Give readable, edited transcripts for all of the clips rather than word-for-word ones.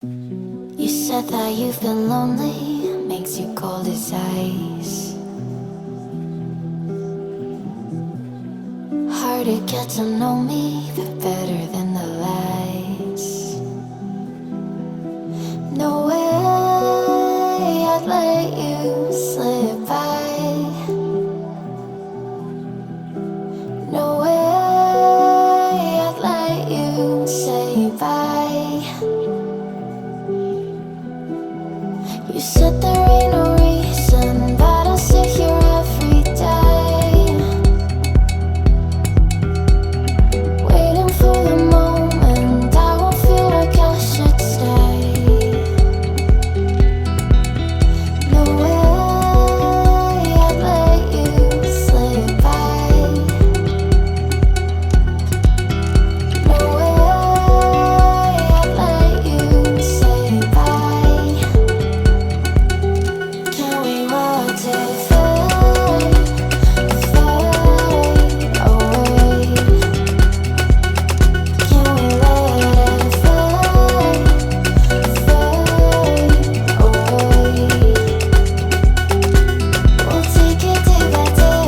You said that you've been lonely, makes you cold as ice. Hard to get to know me, but better than the lies. No way I'd let you slip by. No way I'd let you say bye. You said there ain't no reason, but I'll sit here every day, waiting for the moment I won't feel like I should stay. No way I'd let you slip by. No way I'd let you say bye. Can we watch it fade, fade away? Can we let it fade, fade away? We'll take it day by day.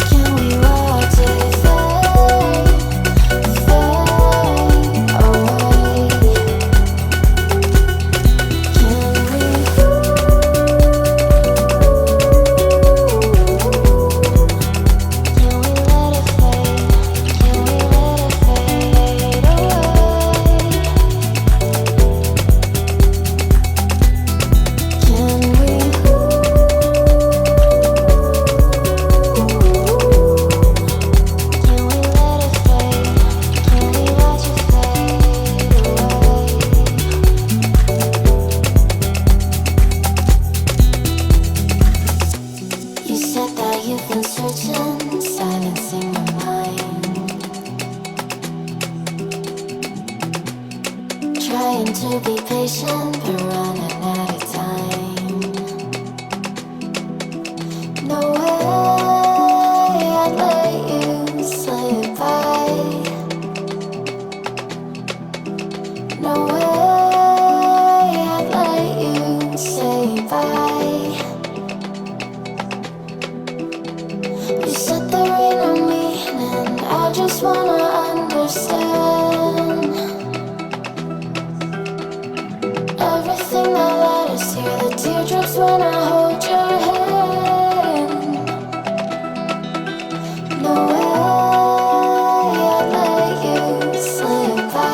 Can we watch it fade, fade away? You said that you've been searching, silencing your mind, trying to be patient, but running out of time. No way I'd let you slip by. No way I'd let you say bye. You said there ain't no meaning, I just wanna understand everything that led us here, the teardrops when I hold your hand. No way I'd let you slip by.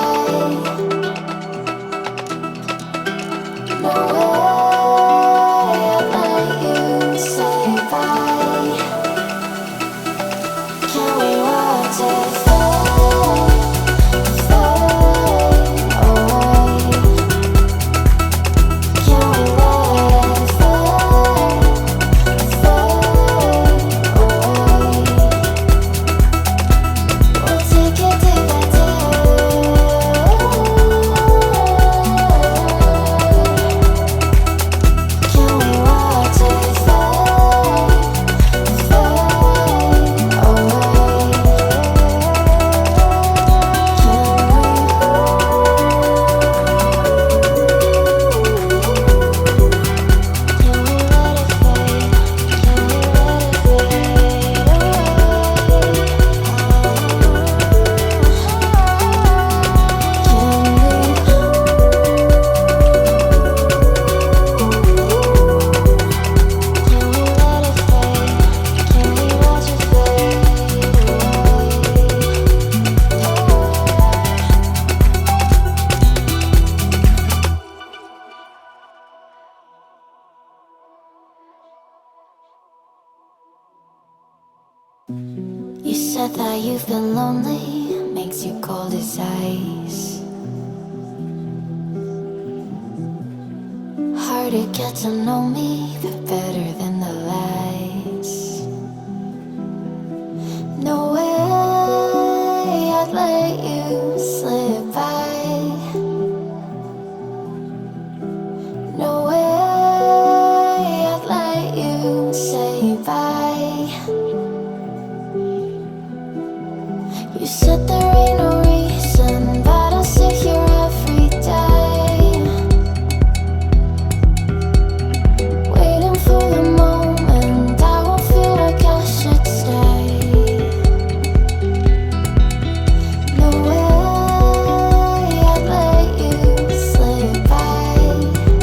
No way I'd let you say bye. Can we watch it fade, fade away? Can we let it fade, fade away? We'll take it day by day. Can we watch it fade, fade away? Can we let it fade? Can we let it fade away? Can we let it fade? Can we watch it fade away? You said that you've been lonely, makes you cold as ice. Hard to get to know me, but better than the lies. No way I'd let you slip by. No way I'd let you say bye. You set the rain away.